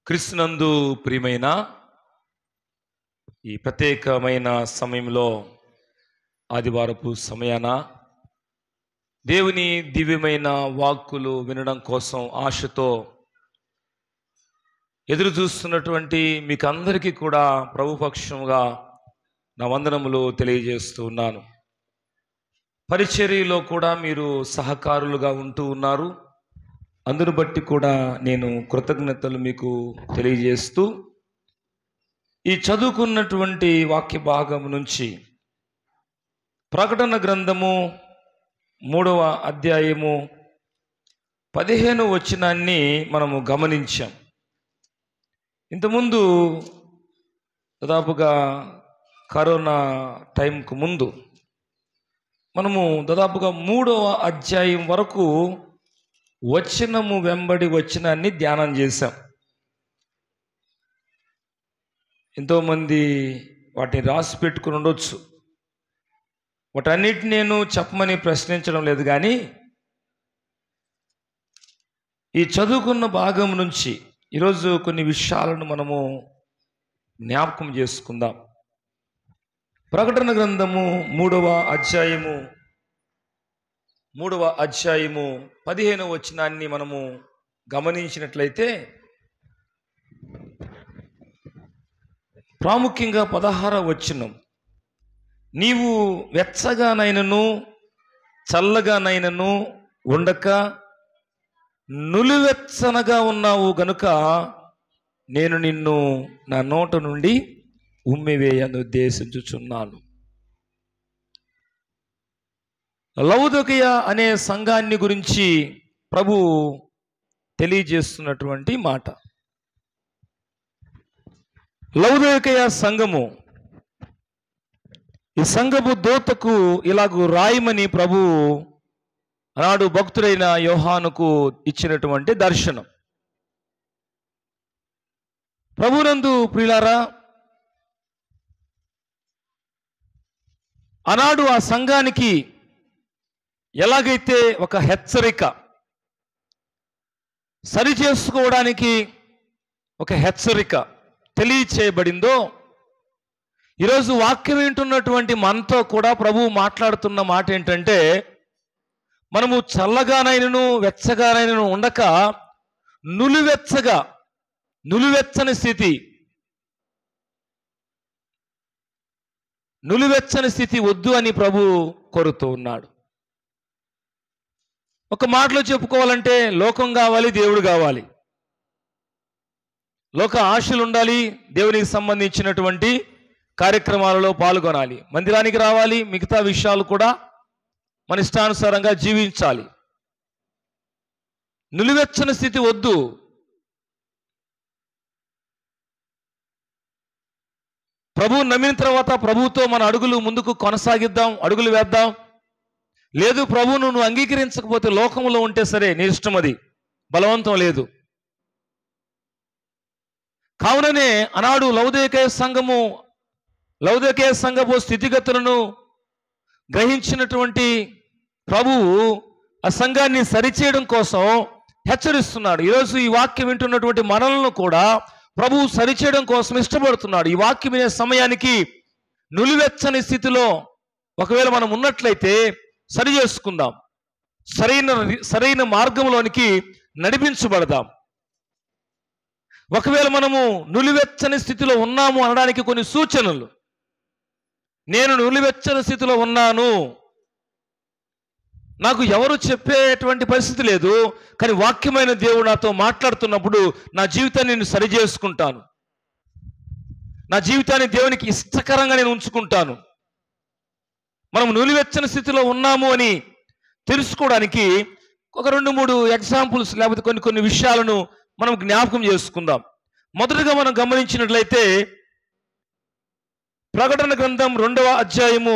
క్రీస్తునందు ప్రియమైన ఈ ప్రత్యేకమైన సమయంలో ఆదివారపు సమయాన దేవుని దివ్యమైన వాక్కులు వినడం కోసం ఆశతో ఎదురు చూస్తున్నటువంటి మీకు అందరికీ కూడా ప్రభుపక్షంగా నా వందనములు తెలియజేస్తూ ఉన్నాను. పరిచర్యలో కూడా మీరు సహకారులుగా ఉంటూ ఉన్నారు. అందును బట్టి కూడా నేను కృతజ్ఞతలు మీకు తెలియజేస్తూ ఈ చదువుకున్నటువంటి వాక్య భాగం నుంచి ప్రకటన గ్రంథము 3వ అధ్యాయము 15వ వచనాన్ని మనము గమనించాం. ఇంతకుముందు దాదాపుగా కరోనా టైంకు ముందు మనము దాదాపుగా 3వ అధ్యాయం వరకు వచనము వెంబడి వచనాన్ని ధ్యానం చేశాం. ఎంతోమంది వాటిని రాసి పెట్టుకుని ఉండొచ్చు. వాటన్నిటిని నేను చెప్పమని ప్రశ్నించడం లేదు, కానీ ఈ చదువుకున్న భాగం నుంచి ఈరోజు కొన్ని విషయాలను మనము జ్ఞాపకం చేసుకుందాం. ప్రకటన గ్రంథము 3వ అధ్యాయము 15వ వచనాన్ని మనము గమనించినట్లయితే ప్రాముఖ్యంగా 16వ వచనం, నీవు వెచ్చగానైనను చల్లగానైనను ఉండక నులివెచ్చనగా ఉన్నావు గనుక నేను నిన్ను నా నోట నుండి ఉమ్మివేయను ఉద్దేశించుచున్నాను. లౌదోకియ అనే సంఘాన్ని గురించి ప్రభు తెలియజేస్తున్నటువంటి మాట. లౌదోకియ సంఘము, ఈ సంఘపు దూతకు ఇలాగూ రాయమని ప్రభు ఆనాడు భక్తుడైన యోహానుకు ఇచ్చినటువంటి దర్శనం. ప్రభునందు ప్రియులారా, ఆనాడు ఆ సంఘానికి ఎలాగైతే ఒక హెచ్చరిక, సరి చేసుకోవడానికి ఒక హెచ్చరిక తెలియచేయబడిందో, ఈరోజు వాక్యం వింటున్నటువంటి మనతో కూడా ప్రభువు మాట్లాడుతున్న మాట ఏంటంటే, మనము చల్లగానైనను వెచ్చగానైనను ఉండక నులివెచ్చని స్థితి వద్దు అని ప్రభు కోరుతూ ఉన్నాడు. ఒక మాటలో చెప్పుకోవాలంటే లోకం కావాలి, దేవుడు కావాలి, లోక ఆశలు ఉండాలి, దేవునికి సంబంధించినటువంటి కార్యక్రమాలలో పాల్గొనాలి, మందిరానికి రావాలి, మిగతా విషయాలు కూడా మన ఇష్టానుసారంగా జీవించాలి. నులివెచ్చని స్థితి వద్దు. ప్రభువు నమ్మిన తర్వాత ప్రభువుతో మన అడుగులు ముందుకు కొనసాగిద్దాం, అడుగులు వేద్దాం. లేదు, ప్రభువును నువ్వు అంగీకరించకపోతే లోకంలో ఉంటే సరే, నీ ఇష్టం, అది బలవంతం లేదు. కావుననే ఆనాడు లౌదోకియ సంఘపు స్థితిగతులను గ్రహించినటువంటి ప్రభువు ఆ సంఘాన్ని సరిచేయడం కోసం హెచ్చరిస్తున్నాడు. ఈరోజు ఈ వాక్యం వింటున్నటువంటి మనలను కూడా ప్రభువు సరిచేయడం కోసం ఇష్టపడుతున్నాడు. ఈ వాక్యం వినే సమయానికి నులివెచ్చని స్థితిలో ఒకవేళ మనం ఉన్నట్లయితే సరి చేసుకుందాం, సరైన మార్గంలోనికి నడిపించబడదాం. ఒకవేళ మనము నులివెచ్చని స్థితిలో ఉన్నాము అనడానికి కొన్ని సూచనలు. నేను నులివెచ్చని స్థితిలో ఉన్నాను, నాకు ఎవరు చెప్పేటువంటి పరిస్థితి లేదు, కానీ వాక్యమైన దేవుడు నాతో మాట్లాడుతున్నప్పుడు నా జీవితాన్ని నేను సరి చేసుకుంటాను, నా జీవితాన్ని దేవునికి ఇష్టకరంగా నేను ఉంచుకుంటాను. మనం నులివెచ్చని స్థితిలో ఉన్నాము అని తెలుసుకోవడానికి ఒక 2-3 ఎగ్జాంపుల్స్, లేకపోతే కొన్ని విషయాలను మనం జ్ఞాపకం చేసుకుందాం. మొదటగా మనం గమనించినట్లయితే ప్రకటన గ్రంథం 2వ అధ్యాయము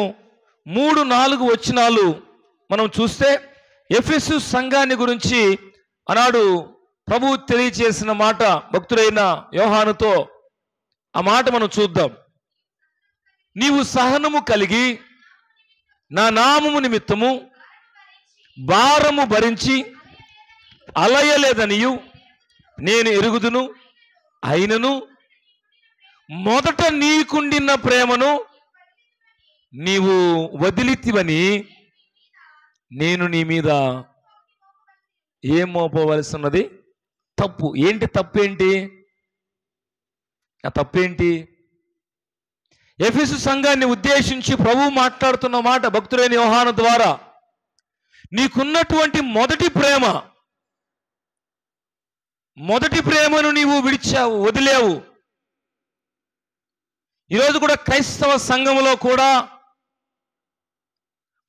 3-4 వచనాలు మనం చూస్తే ఎఫెసు సంఘాన్ని గురించి ఆనాడు ప్రభువు తెలియచేసిన మాట భక్తుడైన యోహానుతో. ఆ మాట మనం చూద్దాం. నీవు సహనము కలిగి నా నామము నిమిత్తము భారము భరించి అలయలేదనియు నేను ఎరుగుదును. అయినను మొదట నీకుండిన ప్రేమను నీవు వదిలితివని నేను నీ మీద ఏం మోపవలసి ఉన్నది? తప్పు. ఏంటి తప్పేంటి? ఆ తప్పేంటి? ఎఫెసు సంఘాన్ని ఉద్దేశించి ప్రభువు మాట్లాడుతున్న మాట భక్తుడైన యోహాను ద్వారా, నీకున్నటువంటి మొదటి ప్రేమను నీవు విడిచావు, వదిలేవు. ఈరోజు కూడా క్రైస్తవ సంఘములో కూడా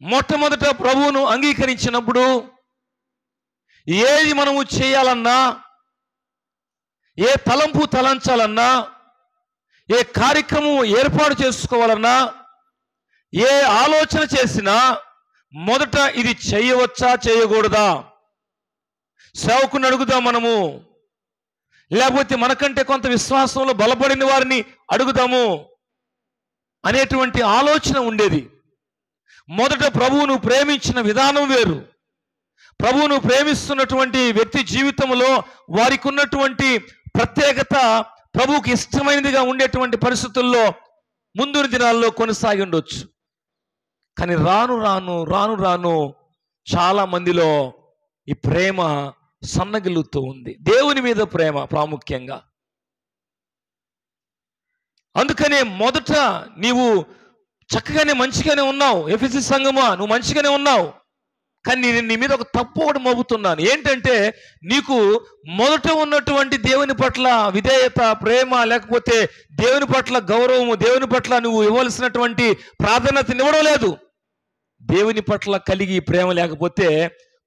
మొట్టమొదట ప్రభువును అంగీకరించినప్పుడు ఏది మనము చేయాలన్నా, ఏ తలంపు తలంచాలన్నా, ఏ కార్యక్రమం ఏర్పాటు చేసుకోవాలన్నా, ఏ ఆలోచన చేసినా మొదట ఇది చేయవచ్చా చేయకూడదా, సేవకుని అడుగుదాం మనము, లేకపోతే మనకంటే కొంత విశ్వాసంలో బలపడిన వారిని అడుగుదాము అనేటువంటి ఆలోచన ఉండేది. మొదట ప్రభువును ప్రేమించిన విధానం వేరు. ప్రభువును ప్రేమిస్తున్నటువంటి వ్యక్తి జీవితంలో వారికి ఉన్నటువంటి ప్రత్యేకత ప్రభువుకి ఇష్టమైనదిగా ఉండేటువంటి పరిస్థితుల్లో ముందు దినాల్లో కొనసాగి ఉండొచ్చు. కానీ రాను రాను చాలా మందిలో ఈ ప్రేమ సన్నగిల్లుతూ ఉంది. దేవుని మీద ప్రేమ ప్రాముఖ్యంగా. అందుకనే మొదట నీవు చక్కగానే మంచిగానే ఉన్నావు, ఎఫెసు సంఘమా నువ్వు మంచిగానే ఉన్నావు, కానీ నేను నీ మీద ఒక తప్పు ఒకటి మోపుతున్నాను. ఏంటంటే నీకు మొదట ఉన్నటువంటి దేవుని పట్ల విధేయత, ప్రేమ, లేకపోతే దేవుని పట్ల గౌరవము, దేవుని పట్ల నువ్వు ఇవ్వాల్సినటువంటి ప్రాధాన్యత ఇవ్వడం లేదు. దేవుని పట్ల కలిగి ప్రేమ లేకపోతే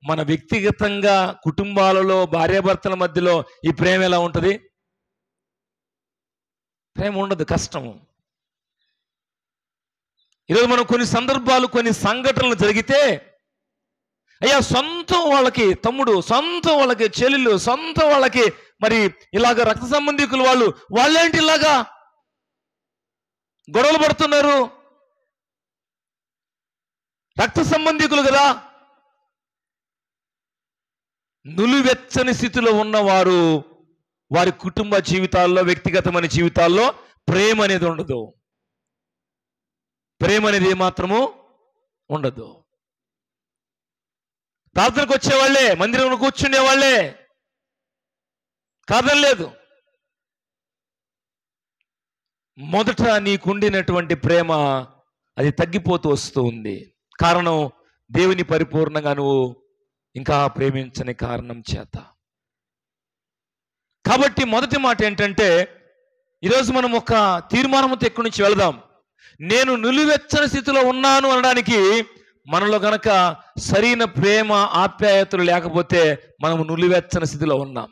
మన వ్యక్తిగతంగా కుటుంబాలలో భార్యాభర్తల మధ్యలో ఈ ప్రేమ ఎలా ఉంటుంది? ప్రేమ ఉండదు, కష్టము. ఈరోజు మనం కొన్ని సందర్భాలు, కొన్ని సంఘటనలు జరిగితే, అయ్యా సొంతం వాళ్ళకి తమ్ముడు, సొంతం వాళ్ళకి చెల్లెలు, సొంతం వాళ్ళకి మరి ఇలాగ రక్త సంబంధికులు వాళ్ళేంటి ఇలాగా గొడవలు పడుతున్నారు? రక్త సంబంధికులు కదా. నులివెచ్చని స్థితిలో ఉన్నవారు వారి కుటుంబ జీవితాల్లో, వ్యక్తిగతమైన జీవితాల్లో ప్రేమ అనేది ఉండదు. ప్రేమ అనేది ఏమాత్రము ఉండదు. ప్రార్థనకు వచ్చేవాళ్లే, మందిరంలో కూర్చునే వాళ్ళే, కాదనలేదు. మొదట నీకుండినటువంటి ప్రేమ అది తగ్గిపోతూ వస్తూ ఉంది. కారణం దేవుని పరిపూర్ణంగా నువ్వు ఇంకా ప్రేమించని కారణం చేత. కాబట్టి మొదటి మాట ఏంటంటే, ఈరోజు మనం ఒక తీర్మానంతో ఎక్కడి నుంచి వెళదాం. నేను నిలువెచ్చని స్థితిలో ఉన్నాను అనడానికి మనలో గనక సరైన ప్రేమ, ఆప్యాయతలు లేకపోతే మనము నిలువెచ్చని స్థితిలో ఉన్నాం.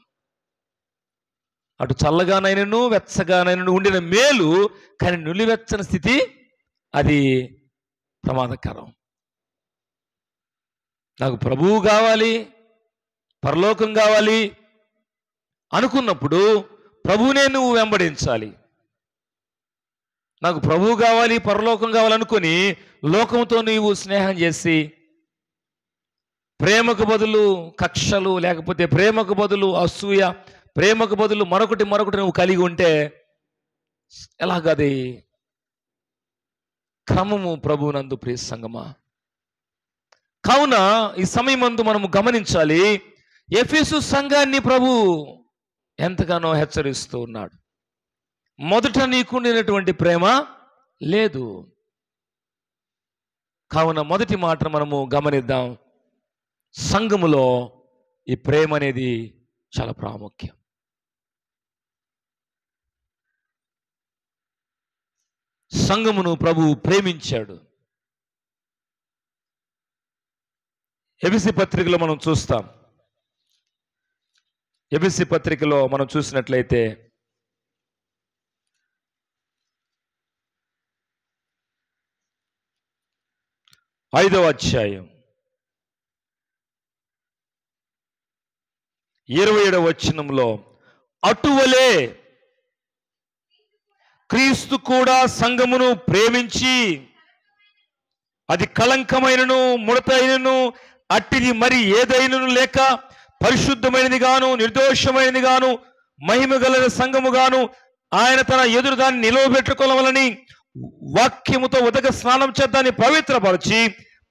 అటు చల్లగానైనను వెచ్చగానైనను ఉండిన మేలు, కానీ నిలువెచ్చని స్థితి అది ప్రమాదకరం. నాకు ప్రభువు కావాలి, పరలోకం కావాలి అనుకున్నప్పుడు ప్రభువునే నువ్వు వెంబడించాలి. నాకు ప్రభువు కావాలి, పరలోకం కావాలనుకొని లోకంతో నీవు స్నేహం చేసి ప్రేమకు బదులు కక్షలు, లేకపోతే ప్రేమకు బదులు అసూయ, ప్రేమకు బదులు మరొకటి నువ్వు కలిగి ఉంటే ఎలాగది క్రమము ప్రభువునందు ప్రియ సంగమా. కావున ఈ సమయమందు మనము గమనించాలి, ఎఫెసు సంఘాన్ని ప్రభు ఎంతగానో హెచ్చరిస్తూ ఉన్నాడు. మొదట నీకుండినటువంటి ప్రేమ లేదు. కావున మొదటి మాట మనము గమనిద్దాం, సంఘములో ఈ ప్రేమ అనేది చాలా ప్రాముఖ్యం. సంఘమును ప్రభు ప్రేమించాడు. ఎఫెసీ పత్రికలో మనం చూస్తాం. ఎఫెసీ పత్రికలో మనం చూసినట్లయితే 5వ అధ్యాయం 27వ వచనంలో, అటువలే క్రీస్తు కూడా సంఘమును ప్రేమించి అది కళంకమైనను ముడతైనను అట్టిది మరి ఏదైనను లేక పరిశుద్ధమైనది గాను నిర్దోషమైనది గాను మహిమగల సంఘముగాను ఆయన తన ఎదురు దాన్ని నిలవబెట్టుకోవాలని వాక్యముతో ఉదక స్నానం చేద్దాన్ని పవిత్రపరిచి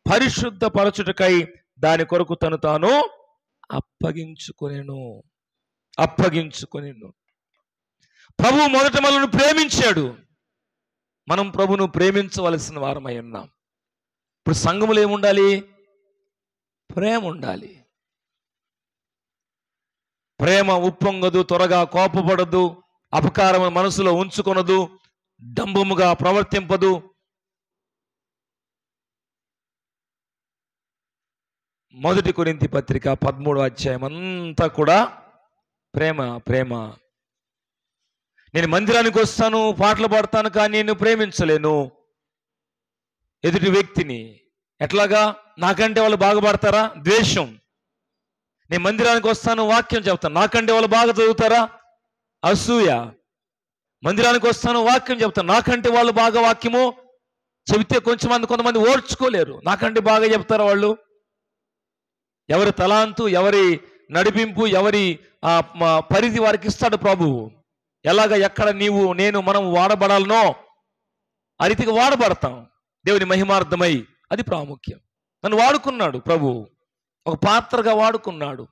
పరిశుద్ధపరచుటకై దాని కొరకు తను తాను అప్పగించుకొనెను. ప్రభువు మొదట మనల్ని ప్రేమించాడు. మనం ప్రభువును ప్రేమించవలసిన వారమై ఉన్నాం. ఇప్పుడు సంఘములో ఏముండాలి? ప్రేమ ఉండాలి. ప్రేమ ఉప్పొంగదు, త్వరగా కోపపడదు, అపకారం మనసులో ఉంచుకొనదు, డంబముగా ప్రవర్తింపదు. మొదటి కొరింథీ పత్రిక 13వ అధ్యాయం అంతా కూడా ప్రేమ ప్రేమ. నేను మందిరానికి వస్తాను, పాటలు పాడతాను, కానీ నేను ప్రేమించలేను ఎదుటి వ్యక్తిని. ఎట్లాగా? నాకంటే వాళ్ళు బాగా పాడతారా? ద్వేషం. నేను మందిరానికి వస్తాను, వాక్యం చెప్తాను, నాకంటే వాళ్ళు బాగా చదువుతారా? అసూయ. మందిరానికి వస్తాను, వాక్యం చెప్తాను, నాకంటే వాళ్ళు బాగా వాక్యము చెబితే కొంతమంది ఓర్చుకోలేరు. నాకంటే బాగా చెప్తారా వాళ్ళు? ఎవరి తలాంతు, ఎవరి నడిపింపు, ఎవరి పరిధి వారికి ఇస్తాడు ప్రభువు. ఎలాగ ఎక్కడ మనం వాడబడాలనో ఆ రీతిగా వాడబడతాం దేవుని మహిమార్థమై. అది ప్రాముఖ్యం. నన్ను వాడుకున్నాడు ప్రభువు, ఒక పాత్రగా వాడుకున్నాడు.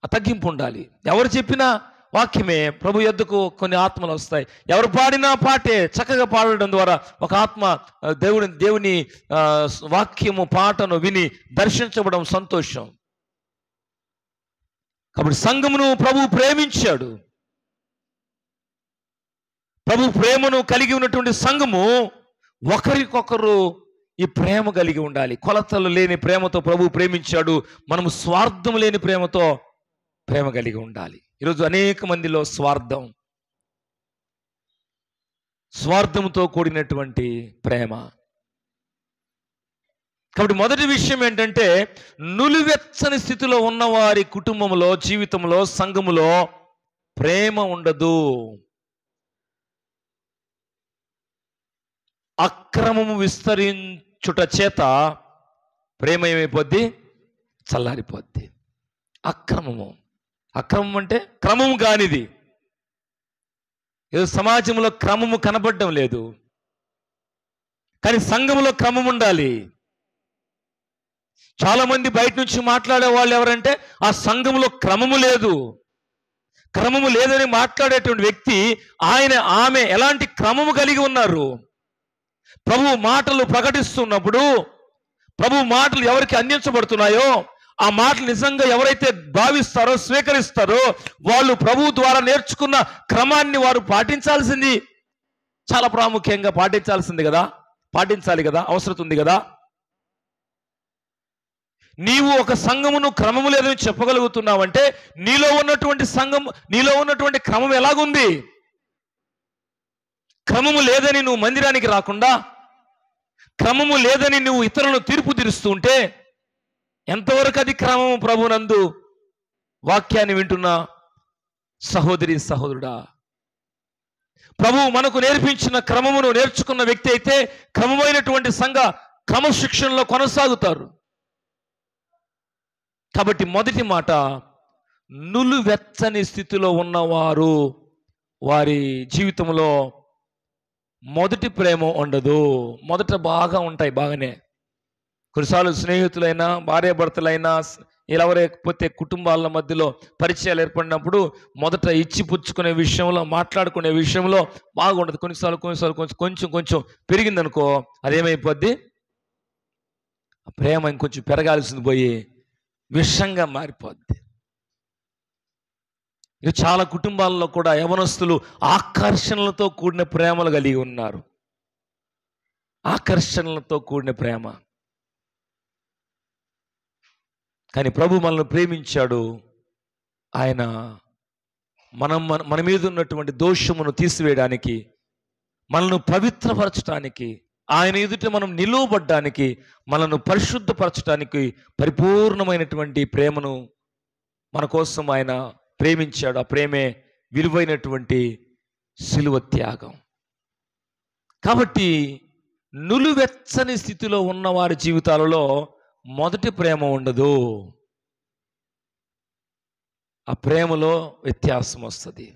ఆ తగ్గింపు ఉండాలి. ఎవరు చెప్పినా వాక్యమే. ప్రభు యొద్దకు కొన్ని ఆత్మలు వస్తాయి. ఎవరు పాడినా పాటే చక్కగా పాడడం ద్వారా ఒక ఆత్మ దేవుని వాక్యము పాటను విని దర్శించబడడం సంతోషం. కాబట్టి సంఘమును ప్రభు ప్రేమించాడు. ప్రభు ప్రేమను కలిగి ఉన్నటువంటి సంఘము ఒకరికొకరు ఈ ప్రేమ కలిగి ఉండాలి. కొలతలు లేని ప్రేమతో ప్రభు ప్రేమించాడు. మనము స్వార్థం లేని ప్రేమతో ప్రేమ కలిగి ఉండాలి. ఈరోజు అనేక మందిలో స్వార్థంతో కూడినటువంటి ప్రేమ. కాబట్టి మొదటి విషయం ఏంటంటే, నులివెచ్చని స్థితిలో ఉన్నవారి కుటుంబంలో, జీవితంలో, సంఘములో ప్రేమ ఉండదు. అక్రమము విస్తరించుట చేత ప్రేమ ఏమైపోద్ది? చల్లారిపోద్ది. అక్రమం అంటే క్రమము కానిది. ఏదో సమాజంలో క్రమము కనబడడం లేదు, కానీ సంఘములో క్రమం ఉండాలి. చాలా మంది బయట నుంచి మాట్లాడే వాళ్ళు ఎవరంటే, ఆ సంఘములో క్రమము లేదు. క్రమము లేదని మాట్లాడేటువంటి వ్యక్తి ఆమె ఎలాంటి క్రమము కలిగి ఉన్నారు? ప్రభు మాటలు ప్రకటిస్తున్నప్పుడు, ప్రభు మాటలు ఎవరికి అందించబడుతున్నాయో ఆ మాటలు నిజంగా ఎవరైతే భావిస్తారో, స్వీకరిస్తారో, వాళ్ళు ప్రభు ద్వారా నేర్చుకున్న క్రమాన్ని వారు పాటించాల్సింది, చాలా ప్రాముఖ్యంగా పాటించాల్సింది కదా, పాటించాలి కదా, అవసరం ఉంది కదా. నీవు ఒక సంఘమును క్రమము లేదని చెప్పగలుగుతున్నావంటే నీలో ఉన్నటువంటి క్రమం ఎలాగుంది? క్రమము లేదని నువ్వు మందిరానికి రాకుండా, క్రమము లేదని నువ్వు ఇతరులను తీర్పు తీరుస్తూ ఉంటే ఎంతవరకు అది క్రమము? ప్రభునందు వాక్యాన్ని వింటున్న సహోదరి సహోదరుడా, ప్రభువు మనకు నేర్పించిన క్రమమును నేర్చుకున్న వ్యక్తి అయితే క్రమమైనటువంటి సంఘ క్రమశిక్షణలో కొనసాగుతారు. కాబట్టి మొదటి మాట, నులువెచ్చని స్థితిలో ఉన్నవారు, వారి జీవితంలో మొదటి ప్రేమ ఉండదు. మొదట బాగా ఉంటాయి, బాగానే. కొన్నిసార్లు స్నేహితులైనా, భార్యాభర్తలైనా, ఎవరైతే కుటుంబాల మధ్యలో పరిచయాలు ఏర్పడినప్పుడు మొదట ఇచ్చి పుచ్చుకునే విషయంలో, మాట్లాడుకునే విషయంలో బాగుండదు. కొన్నిసార్లు కొంచెం పెరిగిందనుకో, అదేమైపోద్ది? ప్రేమ ఇంకొంచెం పెరగాల్సింది పోయి విషంగా మారిపోద్ది. ఇది చాలా కుటుంబాల్లో కూడా యవనస్తులు ఆకర్షణలతో కూడిన ప్రేమలు కలిగి ఉన్నారు. ఆకర్షణలతో కూడిన ప్రేమ. కానీ ప్రభు మనల్ని ప్రేమించాడు. ఆయన మన మీద ఉన్నటువంటి దోషమును తీసివేయడానికి, మనల్ని పవిత్రపరచడానికి, ఆయన ఎదుట మనం నిలువబడ్డానికి, మనల్ని పరిశుద్ధపరచడానికి పరిపూర్ణమైనటువంటి ప్రేమను మన కోసం ఆయన ప్రేమించాడు. ఆ ప్రేమే విలువైనటువంటి సిలువ త్యాగం. కాబట్టి నులువెచ్చని స్థితిలో ఉన్న వారి జీవితాలలో మొదటి ప్రేమ ఉండదు. ఆ ప్రేమలో వ్యత్యాసం వస్తుంది.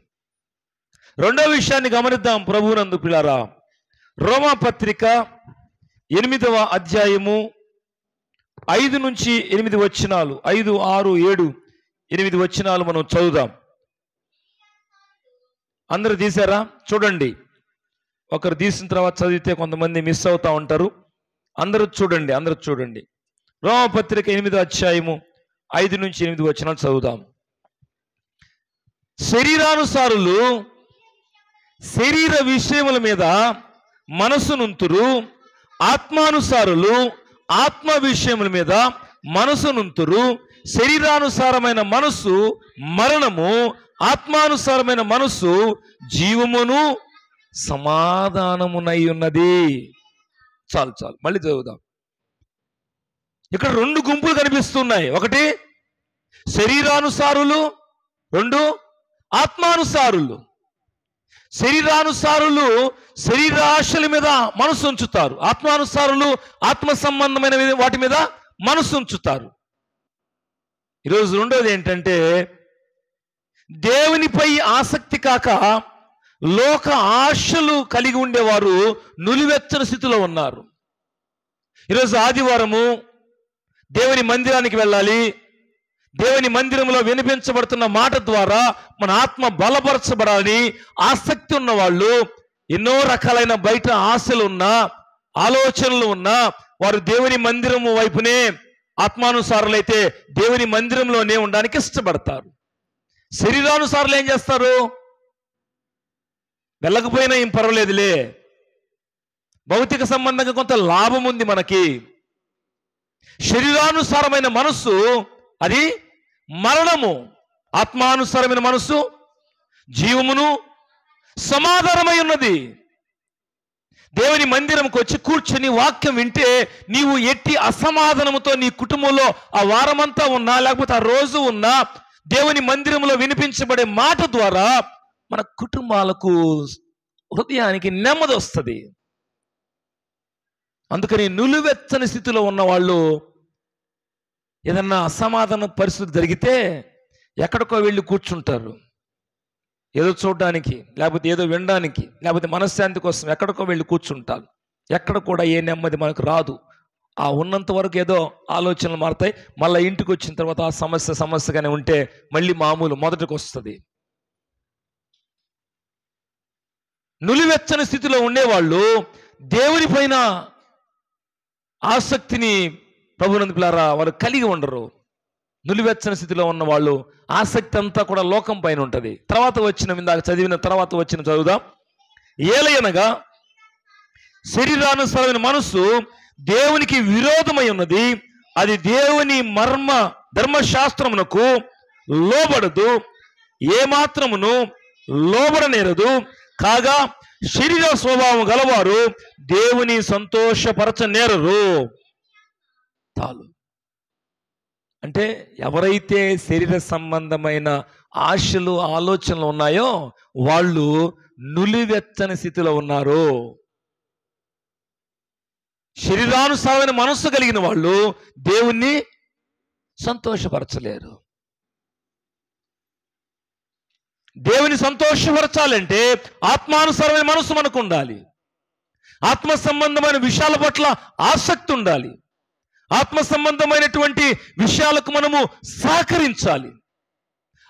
రెండో విషయాన్ని గమనిద్దాం ప్రభువునందు ప్రియులారా. రోమా పత్రిక 8వ అధ్యాయము 5 నుంచి 8 వచనాలు, 5, 6, 7, 8 వచనాలు మనం చదువుదాం. అందరూ తీశారా? చూడండి. ఒకరు తీసిన తర్వాత చదివితే కొంతమంది మిస్ అవుతా ఉంటారు. అందరూ చూడండి. రోమా పత్రిక 8వ అధ్యాయము 5 నుంచి 8 వచనాలు చదువుదాం. శరీరానుసారులు శరీర విషయముల మీద మనసునుంతురు, ఆత్మానుసారులు ఆత్మ విషయముల మీద మనసునుంతురు. శరీరానుసారమైన మనసు మరణము, ఆత్మానుసారమైన మనసు జీవమును సమాధానమునై ఉన్నది. చాలు మళ్ళీ చదువుదాం. ఇక్కడ 2 గుంపులు కనిపిస్తున్నాయి. ఒకటి శరీరానుసారులు, 2 ఆత్మానుసారులు. శరీరానుసారులు శరీరాశల మీద మనసు ఉంచుతారు, ఆత్మానుసారులు ఆత్మ సంబంధమైన వాటి మీద మనసు ఉంచుతారు. ఈరోజు రెండోది ఏంటంటే, దేవునిపై ఆసక్తి కాక లోక ఆశలు కలిగి ఉండేవారు నులివెచ్చని స్థితిలో ఉన్నారు. ఈరోజు ఆదివారము దేవుని మందిరానికి వెళ్ళాలి, దేవుని మందిరంలో వినిపించబడుతున్న మాట ద్వారా మన ఆత్మ బలపరచబడాలని ఆసక్తి ఉన్న వాళ్ళు, ఎన్నో రకాలైన బయట ఆశలు ఉన్నా, ఆలోచనలు ఉన్నా, వారు దేవుని మందిరము వైపునే, ఆత్మానుసారులైతే దేవుని మందిరంలోనే ఉండడానికి ఇష్టపడతారు. శరీరానుసారులు ఏం చేస్తారు? వెళ్ళకపోయినా ఏం పర్వాలేదులే, భౌతిక సంబంధంగా కొంత లాభం ఉంది మనకి. శరీరానుసారమైన మనస్సు అది మరణము, ఆత్మానుసారమైన మనస్సు జీవమును సమాధానమై ఉన్నది. దేవుని మందిరంకి వచ్చి కూర్చొని వాక్యం వింటే నీవు ఎట్టి అసమాధానముతో నీ కుటుంబంలో ఆ వారమంతా ఉన్నా, లేకపోతే ఆ రోజు ఉన్నా, దేవుని మందిరంలో వినిపించబడే మాట ద్వారా మన కుటుంబాలకు, హృదయానికి నెమ్మది వస్తుంది. అందుకని నులివెచ్చని స్థితిలో ఉన్న వాళ్ళు ఏదన్నా అసమాధాన పరిస్థితి జరిగితే ఎక్కడికో వెళ్ళి కూర్చుంటారు, ఏదో చూడడానికి, లేకపోతే ఏదో వినడానికి, లేకపోతే మనశ్శాంతి కోసం ఎక్కడికో వెళ్ళి కూర్చుంటారు. ఎక్కడ కూడా ఏ నెమ్మది మనకు రాదు. ఆ ఉన్నంత వరకు ఏదో ఆలోచనలు మారుతాయి. మళ్ళీ ఇంటికి వచ్చిన తర్వాత ఆ సమస్యగానే ఉంటే మళ్ళీ మామూలు మొదటికి వస్తుంది. నులివెచ్చని స్థితిలో ఉండేవాళ్ళు దేవుని పైన ఆసక్తిని ప్రభునందు పిల్లారా వారు కలిగి ఉండరు. నులివెచ్చని స్థితిలో ఉన్న వాళ్ళు ఆసక్తి అంతా కూడా లోకం పైన ఉంటుంది. ఇందాక చదివిన తర్వాత వచ్చిన చదువుదాం. ఏలయనగా శరీరానుసారమైన మనసు దేవునికి విరోధమై ఉన్నది, అది దేవుని ధర్మశాస్త్రమునకు లోబడదు, ఏమాత్రమును లోబడనేరదు. కాగా శరీర స్వభావం గలవారు దేవుని సంతోషపరచనేరరు. చాలు. అంటే ఎవరైతే శరీర సంబంధమైన ఆశలు, ఆలోచనలు ఉన్నాయో వాళ్ళు నులివెచ్చని స్థితిలో ఉన్నారు. శరీరానుసారమైన మనస్సు కలిగిన వాళ్ళు దేవుణ్ణి సంతోషపరచలేరు. దేవుని సంతోషపరచాలంటే ఆత్మానుసారమైన మనస్సు మనకు ఉండాలి. ఆత్మ సంబంధమైన విషయాల పట్ల ఆసక్తి ఉండాలి. ఆత్మ సంబంధమైనటువంటి విషయాలకు మనము సహకరించాలి.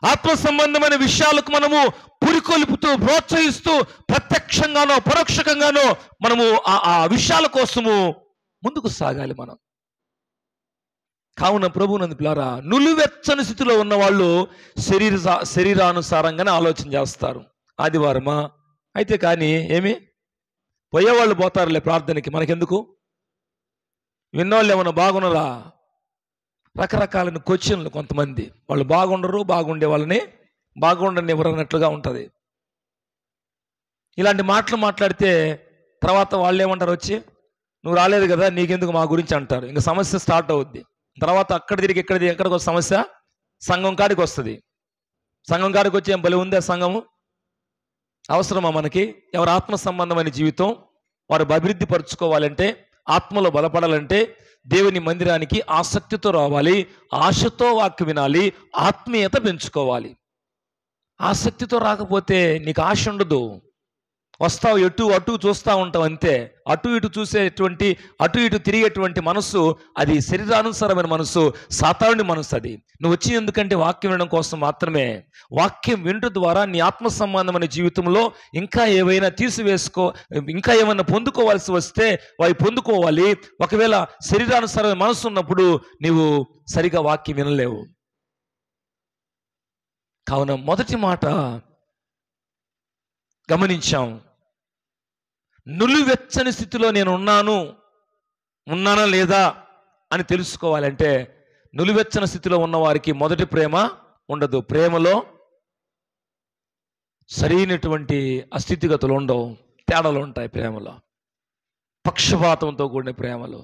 ఆత్మ సంబంధమైన విషయాలకు మనము పురికొల్పుతూ, ప్రోత్సహిస్తూ, ప్రత్యక్షంగానో పరోక్షంగానో మనము ఆ విషయాల కోసము ముందుకు సాగాలి మనం. కావున ప్రభువునందు పిల్లారా, నులివెచ్చని స్థితిలో ఉన్న వాళ్ళు శరీరానుసారంగానే ఆలోచన చేస్తారు. ఆదివారమా అయితే కానీ ఏమి పోయేవాళ్ళు పోతారులే ప్రార్థనకి, మనకెందుకు? విన్నోళ్ళు ఏమన్నా బాగున్నారా? రకరకాలైన క్వశ్చన్లు. కొంతమంది వాళ్ళు బాగుండరు, బాగుండే వాళ్ళని బాగుండని ఎవరన్నట్లుగా ఉంటుంది. ఇలాంటి మాటలు మాట్లాడితే తర్వాత వాళ్ళు ఏమంటారు? వచ్చి నువ్వు రాలేదు కదా, నీకెందుకు మా గురించి అంటారు. ఇంకా సమస్య స్టార్ట్ అవుద్ది. తర్వాత అక్కడ తిరిగి ఎక్కడికి ఒక సమస్య సంఘం కాడికి వస్తుంది. సంఘం కాడికి వచ్చి ఏం బలి ఉంది ఆ సంఘము? అవసరమా మనకి? ఎవరు ఆత్మ సంబంధమైన జీవితం వారు అభివృద్ధి పరుచుకోవాలంటే, ఆత్మలో బలపడాలంటే, దేవుని మందిరానికి ఆసక్తితో రావాలి, ఆశతో వాక్యం వినాలి, ఆత్మీయత పెంచుకోవాలి. ఆసక్తితో రాకపోతే నీకు ఆశ ఉండదు. వస్తావు, ఎటు అటు చూస్తూ ఉంటావు అంతే. అటు ఇటు చూసేటువంటి, అటు ఇటు తిరిగేటువంటి మనసు అది శరీరానుసారమైన మనసు, సాతానుడి మనసు. అది నువ్వు వచ్చి ఎందుకంటే వాక్యం వినడం కోసం మాత్రమే. వాక్యం వినడం ద్వారా నీ ఆత్మ సంబంధమైన జీవితంలో ఇంకా ఏవైనా తీసివేసుకో, ఇంకా ఏమైనా పొందుకోవాల్సి వస్తే అవి పొందుకోవాలి. ఒకవేళ శరీరానుసారమైన మనసు ఉన్నప్పుడు నీవు సరిగా వాక్యం వినలేవు. కావున మొదటి మాట గమనించాం, నులివెచ్చని స్థితిలో నేను ఉన్నానా లేదా అని తెలుసుకోవాలంటే నులివెచ్చని స్థితిలో ఉన్నవారికి మొదటి ప్రేమ ఉండదు. ప్రేమలో సరైనటువంటి అస్థితిగతులు ఉండవు, తేడాలు ఉంటాయి. ప్రేమలో పక్షపాతంతో కూడిన ప్రేమలో.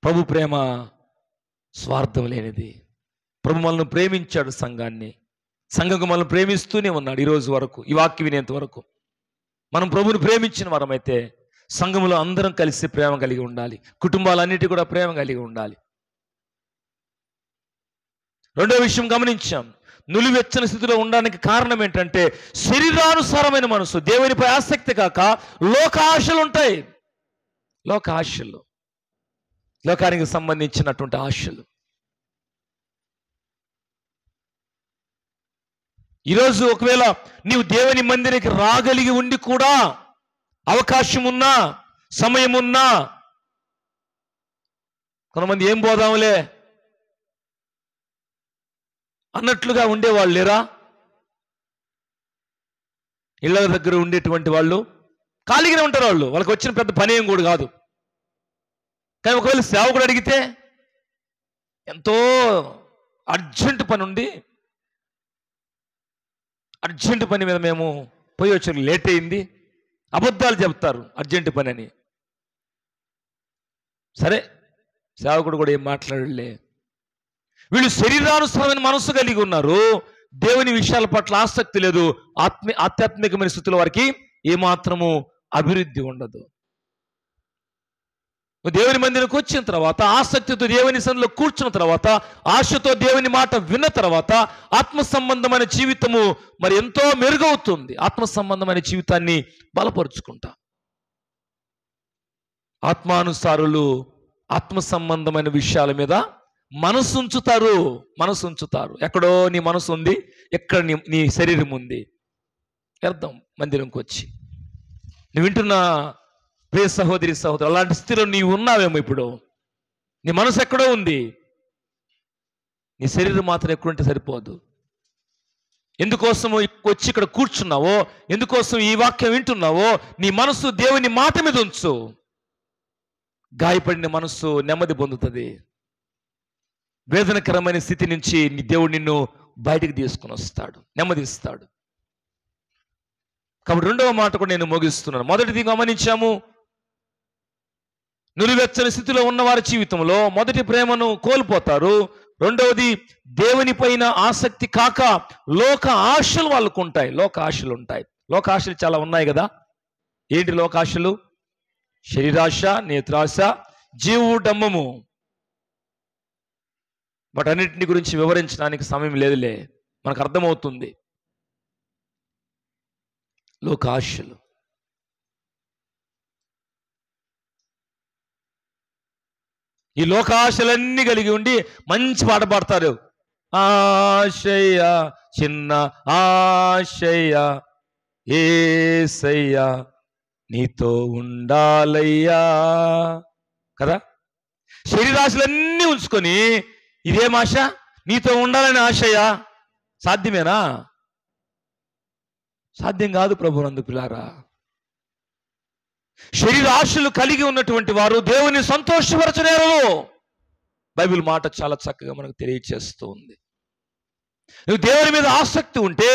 ప్రభు ప్రేమ స్వార్థం లేనిది. ప్రభు మనల్ని ప్రేమించాడు, సంఘంగా మనల్ని ప్రేమిస్తూనే ఉన్నాడు ఈరోజు వరకు, ఈ వాక్యం వినేంత వరకు. మనం ప్రభుని ప్రేమించిన వారమైతే సంఘంలో అందరం కలిసి ప్రేమ కలిగి ఉండాలి, కుటుంబాలన్నిటి కూడా ప్రేమ కలిగి ఉండాలి. రెండో విషయం గమనించాం, నులివెచ్చని స్థితిలో ఉండడానికి కారణం ఏంటంటే శరీరానుసారమైన మనసు, దేవునిపై ఆసక్తి కాక లోక ఆశలు ఉంటాయి. లోక ఆశలు, లోకానికి సంబంధించినటువంటి ఆశలు. ఈరోజు ఒకవేళ నీవు దేవుని మందిరానికి రాగలిగి ఉండి కూడా, అవకాశం ఉన్నా, సమయం ఉన్నా, కొంతమంది ఏం పోదాంలే అన్నట్లుగా ఉండేవాళ్ళు లేరా? ఇళ్ళ దగ్గర ఉండేటువంటి వాళ్ళు ఖాళీగానే ఉంటారు. వాళ్ళకి వచ్చిన పెద్ద పని ఏం కూడా కాదు. కానీ ఒకవేళ సేవకుడు అడిగితే ఎంతో అర్జెంట్ పని ఉండి, అర్జెంట్ పని మీద మేము పోయి వచ్చి లేట్ అయింది, అబద్ధాలు చెప్తారు అర్జెంట్ పని అని. సరే, సేవకుడు కూడా ఏం మాట్లాడలే. వీళ్ళు శరీరానుసారమైన మనసు కలిగి ఉన్నారు, దేవుని విషయాల పట్ల ఆసక్తి లేదు, ఆధ్యాత్మికమైన స్థితిలో వారికి ఏమాత్రము అభివృద్ధి ఉండదు. దేవుని మందిరానికి వచ్చిన తర్వాత, ఆసక్తితో దేవుని సన్నిధిలో కూర్చున్న తర్వాత, ఆశతో దేవుని మాట విన్న తర్వాత ఆత్మ సంబంధమైన జీవితము మరి ఎంతో మెరుగవుతుంది. ఆత్మ సంబంధమైన జీవితాన్ని బలపరుచుకుంటా. ఆత్మానుసారులు ఆత్మ సంబంధమైన విషయాల మీద మనసు ఉంచుతారు. ఎక్కడో నీ మనసు ఉంది, ఎక్కడ నీ శరీరం ఉంది. అర్థం మందిరంకి వచ్చి నువ్వు వింటున్న ప్రియ సహోదరి సహోదరు, అలాంటి స్థితిలో నీవు ఉన్నావేమో. ఇప్పుడు నీ మనసు ఎక్కడో ఉంది, నీ శరీరం మాత్రం ఎక్కడుంటే సరిపోదు. ఎందుకోసం వచ్చి ఇక్కడ కూర్చున్నావో, ఎందుకోసం ఈ వాక్యం వింటున్నావో, నీ మనసు దేవుని మాట మీద ఉంచు. గాయపడిన మనసు నెమ్మది పొందుతుంది. వేదనకరమైన స్థితి నుంచి నీ దేవుడు నిన్ను బయటికి తీసుకుని వస్తాడు, నెమ్మదిస్తాడు. కాబట్టి రెండవ మాట కూడా నేను ముగిస్తున్నాను. మొదటిది గమనించాము, నులివెచ్చని స్థితిలో ఉన్న వారి జీవితంలో మొదటి ప్రేమను కోల్పోతారు. రెండవది, దేవుని పైన ఆసక్తి కాక లోక ఆశలు వాళ్ళకు ఉంటాయి. లోక ఆశలు ఉంటాయి. లోక ఆశలు చాలా ఉన్నాయి కదా. ఏంటి లోక ఆశలు? శరీరాశ, నేత్రాశ, జీవడమ్మము. వాటన్నిటిని గురించి వివరించడానికి సమయం లేదులే, మనకు అర్థమవుతుంది. లోక ఆశలు. ఈ లోకాశలన్నీ కలిగి ఉండి మంచి పాట పాడతారు. ఆశయ్య చిన్న ఆశయ్య యేసయ్య నీతో ఉండాలయ్యా కదా. శరీరాశలన్నీ ఉంచుకొని ఇదేం ఆశ? నీతో ఉండాలని ఆశయ్యా. సాధ్యమేనా? సాధ్యం కాదు ప్రభునందు పిల్లారా. శరీరాశలు కలిగి ఉన్నటువంటి వారు దేవుని సంతోషపరచలేరు. బైబిల్ మాట చాలా చక్కగా మనకు తెలియచేస్తూ ఉంది. నువ్వు దేవుని మీద ఆసక్తి ఉంటే,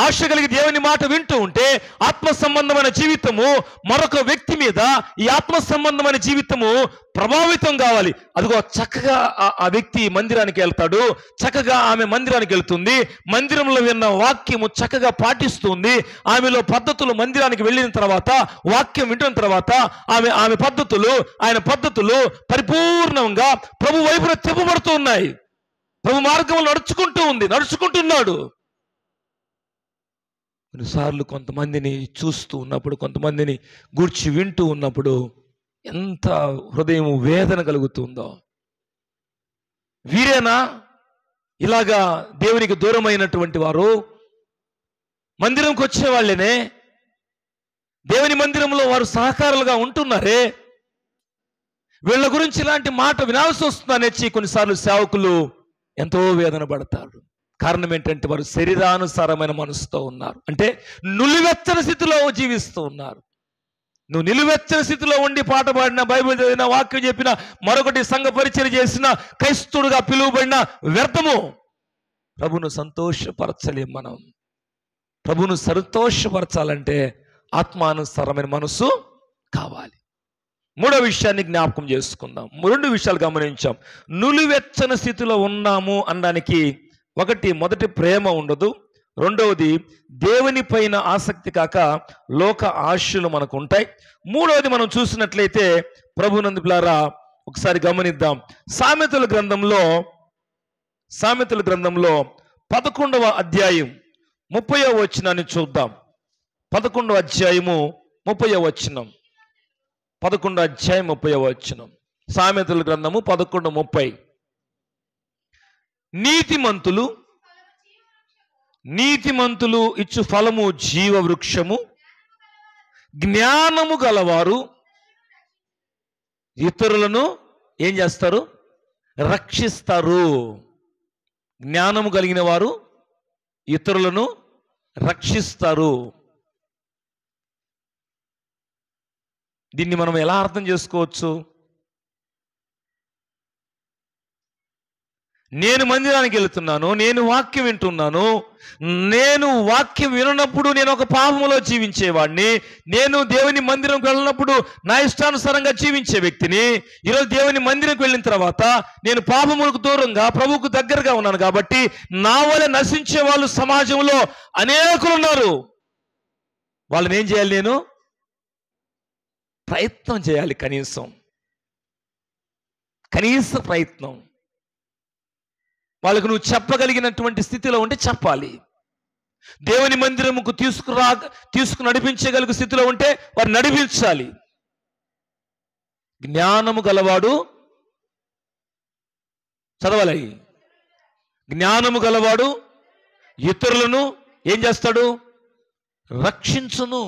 ఆశ కలిగి దేవుని మాట వింటూ ఉంటే, ఆత్మ సంబంధమైన జీవితము మరొక వ్యక్తి మీద ఈ ఆత్మ సంబంధమైన జీవితము ప్రభావితం కావాలి. అదిగో చక్కగా ఆ వ్యక్తి మందిరానికి వెళ్తాడు, చక్కగా ఆమె మందిరానికి వెళ్తుంది, మందిరంలో విన్న వాక్యము చక్కగా పాటిస్తుంది, ఆమెలో పద్ధతులు మందిరానికి వెళ్ళిన తర్వాత వాక్యం వింటున్న తర్వాత ఆమె పద్ధతులు, ఆయన పద్ధతులు పరిపూర్ణంగా ప్రభు వైపున తిప్పబడుతూ ఉన్నాయి. ప్రభు మార్గంలో నడుచుకుంటున్నాడు. కొన్నిసార్లు కొంతమందిని చూస్తూ ఉన్నప్పుడు, కొంతమందిని గూర్చి వింటూ ఉన్నప్పుడు ఎంత హృదయం వేదన కలుగుతుందో. వీరేనా ఇలాగా దేవునికి దూరమైనటువంటి వారు? మందిరంకి వచ్చే వాళ్ళేనే, దేవుని మందిరంలో వారు సహకారులుగా ఉంటున్నారే, వీళ్ళ గురించి ఇలాంటి మాట వినాల్సి వస్తుందనేసి కొన్నిసార్లు సేవకులు ఎంతో వేదన పడతాడు. కారణం ఏంటంటే వారు శరీరానుసారమైన మనసుతో ఉన్నారు. అంటే నిలువెచ్చని స్థితిలో జీవిస్తూ ఉన్నారు. నువ్వు నిలువెచ్చని స్థితిలో ఉండి పాట పాడిన, బైబిల్ చదివిన, వాక్యం చెప్పిన, మరొకటి సంఘ పరిచయం చేసిన, క్రైస్తవుడుగా పిలువబడిన వ్యర్థము. ప్రభును సంతోషపరచలేం మనం. ప్రభును సంతోషపరచాలంటే ఆత్మానుసారమైన మనసు కావాలి. మూడో విషయాన్ని జ్ఞాపకం చేసుకుందాం. 2 విషయాలు గమనించాం. నులివెచ్చని స్థితిలో ఉన్నాము అనడానికి మొదటి ప్రేమ ఉండదు, రెండవది దేవుని పైన ఆసక్తి కాక లోక ఆశలు మనకు ఉంటాయి. మూడవది మనం చూసినట్లయితే ప్రభునందు పిల్లారా ఒకసారి గమనిద్దాం. సామెతల గ్రంథంలో 11వ అధ్యాయం 30వ వచనాన్ని చూద్దాం. 11వ అధ్యాయము 30వ వచనం. 11వ అధ్యాయం 30వ వచనం. సామెతల గ్రంథము 11:30. నీతిమంతులు ఇచ్చు ఫలము జీవ వృక్షము, జ్ఞానము గలవారు ఇతరులను ఏం చేస్తారు? రక్షిస్తారు. జ్ఞానము కలిగిన వారు ఇతరులను రక్షిస్తారు. దీన్ని మనం ఎలా అర్థం చేసుకోవచ్చు? నేను మందిరానికి వెళుతున్నాను, నేను వాక్యం వింటున్నాను, నేను వాక్యం వినప్పుడు నేను ఒక పాపములో జీవించేవాడిని, నేను దేవుని మందిరంకి వెళ్ళినప్పుడు నా ఇష్టానుసారంగా జీవించే వ్యక్తిని. ఈరోజు దేవుని మందిరంకి వెళ్ళిన తర్వాత నేను పాపములకు దూరంగా ప్రభువుకు దగ్గరగా ఉన్నాను కాబట్టి నా వల్ల నశించే వాళ్ళు సమాజంలో అనేకులు ఉన్నారు. వాళ్ళని ఏం చేయాలి? నేను ప్రయత్నం చేయాలి. కనీస ప్రయత్నం. వాళ్ళకు నువ్వు చెప్పగలిగినటువంటి స్థితిలో ఉంటే చెప్పాలి. దేవుని మందిరముకు తీసుకు నడిపించగలిగే స్థితిలో ఉంటే వారు నడిపించాలి. జ్ఞానము గలవాడు చదవాలి. జ్ఞానము గలవాడు ఇతరులను ఏం చేస్తాడు? రక్షించును.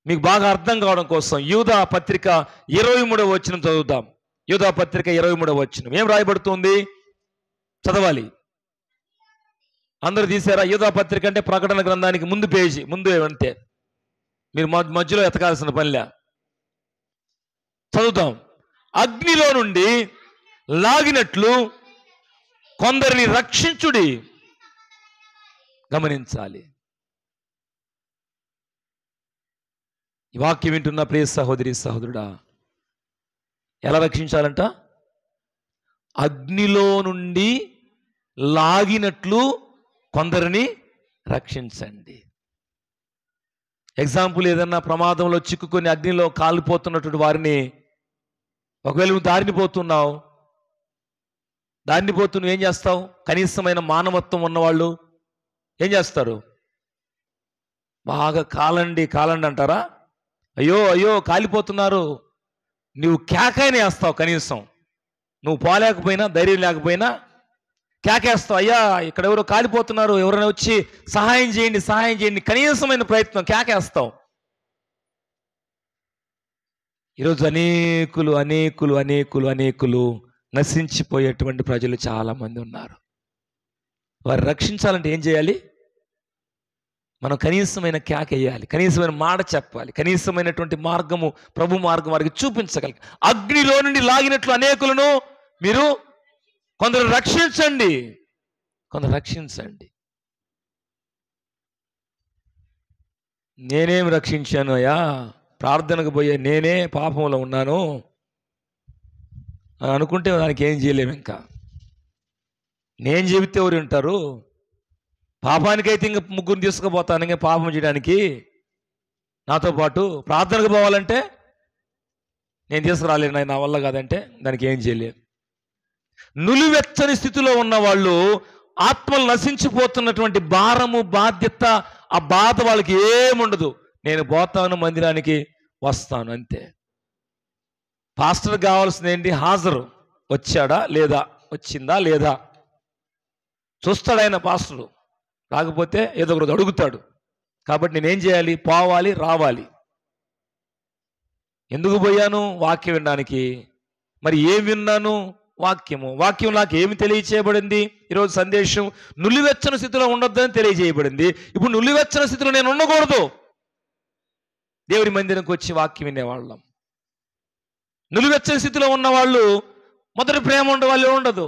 మీకు బాగా అర్థం కావడం కోసం యూదా పత్రిక 23వ వచనం చదువుదాం. యూదా పత్రిక 23వ వచనం ఏం రాయబడుతుంది? చదవాలి. అందరూ తీసారా? యూదా పత్రిక అంటే ప్రకటన గ్రంథానికి ముందు పేజీ, ముందు అంతే. మీరు మధ్యలో ఎతకాల్సిన పనిలే. చదువుతాం. అగ్నిలో నుండి లాగినట్లు కొందరిని రక్షించుడి. గమనించాలి. ఈ వాక్యం వింటున్న ప్రియ సహోదరి సహోదరుడా, ఎలా రక్షించాలంట? అగ్నిలో నుండి లాగినట్లు కొందరిని రక్షించండి. ఎగ్జాంపుల్, ఏదన్నా ప్రమాదంలో చిక్కుకొని అగ్నిలో కాలిపోతున్నటువంటి వారిని, ఒకవేళ నువ్వు దారిని పోతున్నావు ఏం చేస్తావు? కనీసమైన మానవత్వం ఉన్నవాళ్ళు ఏం చేస్తారు? బాగా కాలండి అంటారా? అయ్యో కాలిపోతున్నారు, నువ్వు కేకైనా వేస్తావు. కనీసం నువ్వు పోలేకపోయినా, ధైర్యం లేకపోయినా కేకేస్తావు. అయ్యా ఇక్కడ ఎవరో కాలిపోతున్నారు, ఎవరైనా వచ్చి సహాయం చేయండి, కనీసమైన ప్రయత్నం కేకేస్తావు. ఈరోజు అనేకులు నశించిపోయేటువంటి ప్రజలు చాలా మంది ఉన్నారు. వారు రక్షించాలంటే ఏం చేయాలి? మనం కనీసమైన కేకేయాలి, కనీసమైన మాట చెప్పాలి, కనీసమైనటువంటి మార్గము, ప్రభు మార్గం వారికి చూపించగలిగి. అగ్నిలో నుండి లాగినట్లు అనేకులను మీరు కొందరు రక్షించండి. కొంత రక్షించండి. నేనేం రక్షించాను అయ్యా, ప్రార్థనకు పోయే నేనే పాపంలో ఉన్నాను అని అనుకుంటే దానికి ఏం చేయలేము. ఇంకా నేను చెబితే ఎవరు వింటారు? పాపానికైతే ఇంక ముగ్గురిని తీసుకుపోతాను ఇంకా పాపం చేయడానికి. నాతో పాటు ప్రార్థనకు పోవాలంటే నేను తీసుకురాలేను, నా వల్ల కాదంటే దానికి ఏం చేయలేము. నులివెచ్చని స్థితిలో ఉన్న వాళ్ళు, ఆత్మలు నశించిపోతున్నటువంటి భారము, బాధ్యత, ఆ బాధ వాళ్ళకి ఏముండదు. నేను పోతాను, మందిరానికి వస్తాను, అంతే. పాస్టర్ కావాల్సింది ఏంటి? హాజరు. వచ్చాడా లేదా, వచ్చిందా లేదా చూస్తాడు ఆయన. పాస్టరు రాకపోతే ఏదో ఒకటి అడుగుతాడు. కాబట్టి నేనేం చేయాలి? పోవాలి, రావాలి. ఎందుకు పోయాను? వాక్యం వినడానికి. మరి ఏం విన్నాను? వాక్యము. వాక్యం నాకు ఏమి తెలియచేయబడింది? ఈరోజు సందేశం నులివెచ్చని స్థితిలో ఉండొద్దని తెలియజేయబడింది. ఇప్పుడు నులివెచ్చని స్థితిలో నేను ఉండకూడదు. దేవుని మందిరానికి వచ్చి వాక్యం వినేవాళ్ళం. నులివెచ్చని స్థితిలో ఉన్నవాళ్ళు మొదటి ప్రేమ ఉండవాళ్ళు ఉండదు,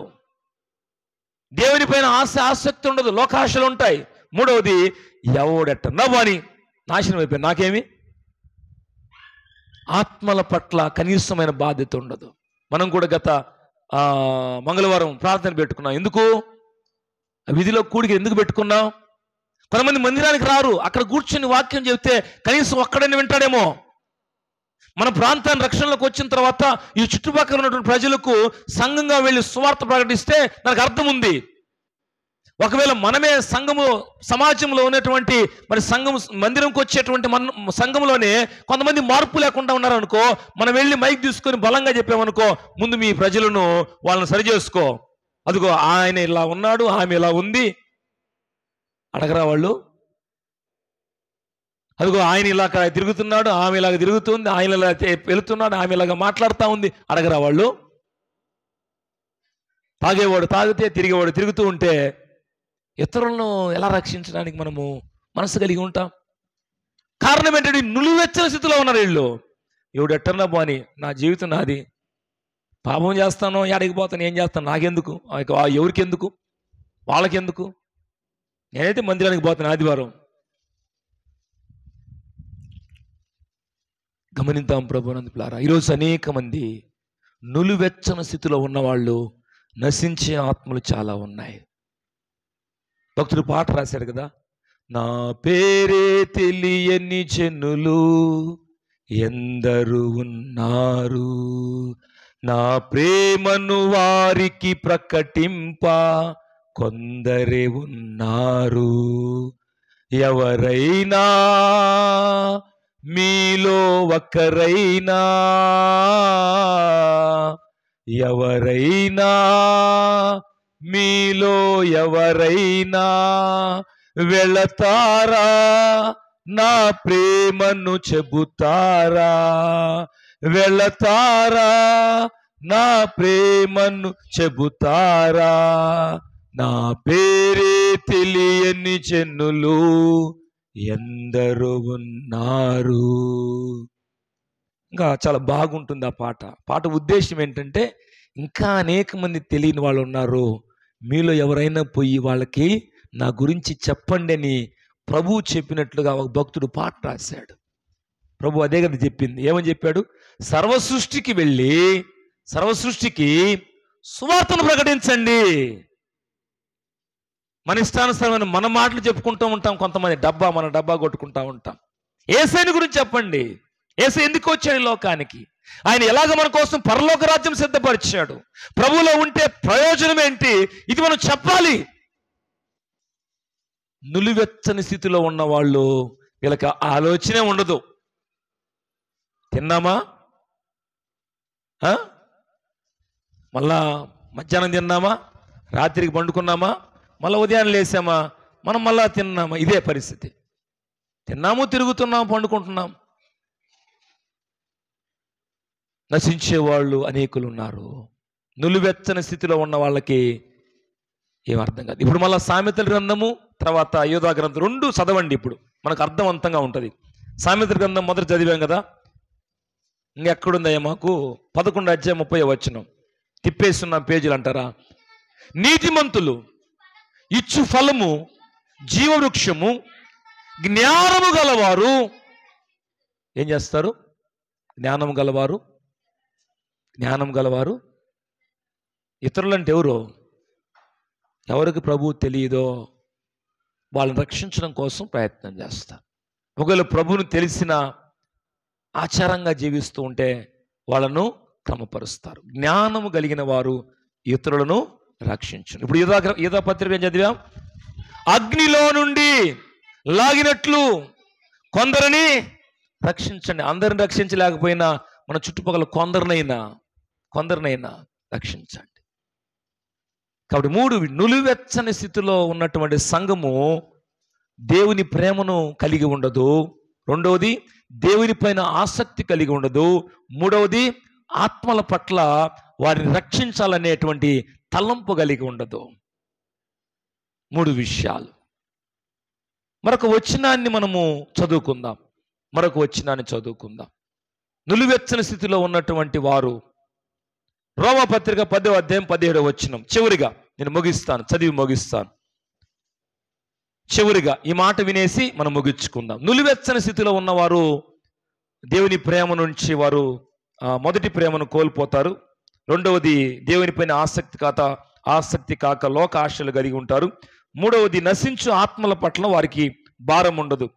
దేవుని పైన ఆసక్తి ఉండదు, లోకాశలు ఉంటాయి. మూడవది, ఎవడెట్టన్నా అని నాశనం అయిపోయి నాకేమి? ఆత్మల పట్ల కనీసమైన బాధ్యత ఉండదు. మనం కూడా గత మంగళవారం ప్రార్థన పెట్టుకున్నాం. ఎందుకు? విధిలో కూడికి ఎందుకు పెట్టుకున్నాం? కొంతమంది మందిరానికి రారు, అక్కడ కూర్చొని వాక్యం చెబితే కనీసం ఒక్కడైనా వింటాడేమో. మన ప్రాంతాన్ని రక్షణలోకి వచ్చిన తర్వాత ఈ చుట్టుపక్కల ఉన్నటువంటి ప్రజలకు సంఘంగా వెళ్ళి సువార్త ప్రకటిస్తే దానికి అర్థం ఉంది. ఒకవేళ మనమే సంఘము, సమాజంలో ఉన్నటువంటి మరి సంఘం, మందిరంకి వచ్చేటువంటి సంఘంలోనే కొంతమంది మార్పు లేకుండా ఉన్నారనుకో, మనం వెళ్ళి మైక్ తీసుకొని బలంగా చెప్పామనుకో, ముందు మీ ప్రజలను వాళ్ళని సరి చేసుకో, అదిగో ఆయన ఇలా ఉన్నాడు, ఆమె ఇలా ఉంది అడగరా వాళ్ళు? అదిగో ఆయన ఇలాగ తిరుగుతున్నాడు, ఆమె ఇలాగ తిరుగుతుంది, ఆయన ఇలా వెళుతున్నాడు, ఆమె ఇలాగ మాట్లాడుతూ ఉంది అడగరా వాళ్ళు? తాగేవాడు తాగితే, తిరిగేవాడు తిరుగుతూ ఉంటే ఇతరులను ఎలా రక్షించడానికి మనము మనసు కలిగి ఉంటాం? కారణం ఏంటంటే నులివెచ్చని స్థితిలో ఉన్నారు వీళ్ళు. ఎవడు ఎట్టన్నా పోని, నా జీవితం నాది, పాపం చేస్తాను, ఎక్కడికి పోతాను, ఏం చేస్తాను, నాకెందుకు, ఎవరికెందుకు, వాళ్ళకెందుకు, నేనైతే మందిరానికి పోతాను ఆదివారం. గమనిద్దాం ప్రభునందులారా, ఈరోజు అనేక మంది నులివెచ్చని స్థితిలో ఉన్నవాళ్ళు, నశించే ఆత్మలు చాలా ఉన్నాయి. భక్తుడు పాట రాశాడు కదా, నా పేరే తెలియని జనులు ఎందరు ఉన్నారు, నా ప్రేమను వారికి ప్రకటింప కొందరే ఉన్నారు, ఎవరైనా మీలో ఒకరైనా, ఎవరైనా మీలో ఎవరైనా వెళతారా, నా ప్రేమను చెబుతారా, వెళతారా, నా ప్రేమను చెబుతారా, నా పేరే తెలియని జనులు ఎందరో ఉన్నారు. ఇంకా చాలా బాగుంటుంది ఆ పాట. పాట ఉద్దేశం ఏంటంటే, ఇంకా అనేక మంది తెలియని వాళ్ళు ఉన్నారు, మీలో ఎవరైనా పోయి వాళ్ళకి నా గురించి చెప్పండి అని ప్రభువు చెప్పినట్లుగా ఒక భక్తుడు పాట రాశాడు. ప్రభు అదే కదా చెప్పింది. ఏమని చెప్పాడు? సర్వసృష్టికి వెళ్ళి సర్వసృష్టికి సువార్తను ప్రకటించండి. మన ఇష్టానుసారమైన మన మాటలు చెప్పుకుంటూ ఉంటాం, కొంతమంది మన డబ్బా కొట్టుకుంటూ ఉంటాం. యేసయ్యని గురించి చెప్పండి. యేసయ్య ఎందుకు వచ్చాడు లోకానికి, ఆయన ఎలాగ మన కోసం పరలోక రాజ్యం సిద్ధపరిచాడు, ప్రభువులో ఉంటే ప్రయోజనం ఏంటి, ఇది మనం చెప్పాలి. నులివెచ్చని స్థితిలో ఉన్న వాళ్ళు, వీళ్ళకి ఆలోచనే ఉండదు. తిన్నామా, మళ్ళా మధ్యాహ్నం తిన్నామా, రాత్రికి పండుకున్నామా, మళ్ళీ ఉదయాన్నే లేసామా, మనం మళ్ళా తిన్నామా, ఇదే పరిస్థితి. తిన్నాము, తిరుగుతున్నాము, పండుకుంటున్నాం. నశించేవాళ్ళు అనేకులు ఉన్నారు. నులివెచ్చని స్థితిలో ఉన్న వాళ్ళకి ఏం అర్థం కాదు. ఇప్పుడు మళ్ళీ సామెతల గ్రంథము తర్వాత యోధా గ్రంథం రెండు చదవండి, ఇప్పుడు మనకు అర్థవంతంగా ఉంటుంది. సామెతల గ్రంథం మొదటి చదివాం కదా, ఇంకెక్కడుందయ్యా మాకు? 11 అధ్యాయం 30 వచనం. తిప్పేస్తున్న పేజీలు అంటారా? నీతిమంతులు ఇచ్చు ఫలము జీవవృక్షము, జ్ఞానము గలవారు ఏం చేస్తారు? జ్ఞానం గలవారు ఇతరులంటే ఎవరికి ప్రభువు తెలియదో వాళ్ళని రక్షించడం కోసం ప్రయత్నం చేస్తారు. ఒకవేళ ప్రభువుని తెలిసిన ఆచారంగా జీవిస్తూ ఉంటే వాళ్ళను క్రమపరుస్తారు. జ్ఞానము కలిగిన వారు ఇతరులను రక్షించును. ఇప్పుడు యూదా పత్రిక ఏం చదివాం? అగ్నిలో నుండి లాగినట్లు కొందరిని రక్షించండి. అందరిని రక్షించలేకపోయినా మన చుట్టుపక్కల కొందరినైనా రక్షించండి. కాబట్టి 3 నులివెచ్చని స్థితిలో ఉన్నటువంటి సంఘము దేవుని ప్రేమను కలిగి ఉండదు. 2వది దేవుని పైన ఆసక్తి కలిగి ఉండదు. 3వది ఆత్మల పట్ల వారిని రక్షించాలనేటువంటి తలంపు కలిగి ఉండదు. 3 విషయాలు. మరొక వచనాన్ని మనము చదువుకుందాం. నులివెచ్చని స్థితిలో ఉన్నటువంటి వారు రోమాపత్రిక 10వ అధ్యాయం 17వ వచనం. చివరిగా నేను చదివి ముగిస్తాను. చివరిగా ఈ మాట వినేసి మనం ముగించుకుందాం. నులివెచ్చని స్థితిలో ఉన్నవారు దేవుని ప్రేమ నుంచి వారు మొదటి ప్రేమను కోల్పోతారు. 2వది దేవుని పైన ఆసక్తి కాక లోక ఆశలు కలిగి ఉంటారు. 3వది నశించు ఆత్మల పట్ల వారికి భారం ఉండదు,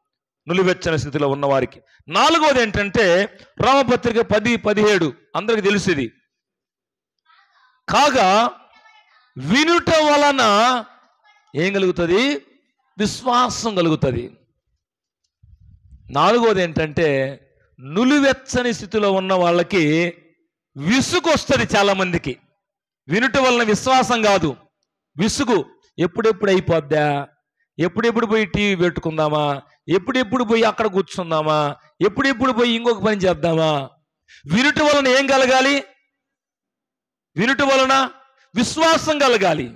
నులివెచ్చని స్థితిలో ఉన్నవారికి. 4వది ఏంటంటే రోమపత్రిక 10:17 అందరికి తెలుసుది. కాగా వినుట వలన ఏం కలుగుతుంది? విశ్వాసం కలుగుతుంది. 4వది ఏంటంటే నులివెచ్చని స్థితిలో ఉన్న వాళ్ళకి విసుగు వస్తుంది. చాలా మందికి వినుట వలన విశ్వాసం కాదు, విసుగు. ఎప్పుడెప్పుడు అయిపోద్దా, ఎప్పుడెప్పుడు పోయి టీవీ పెట్టుకుందామా, ఎప్పుడెప్పుడు పోయి అక్కడ కూర్చుందామా, ఎప్పుడెప్పుడు పోయి ఇంకొక పని చేద్దామా. వినుట వలన ఏం కలగాలి? వినుట వలన విశ్వాసం కలగాలి.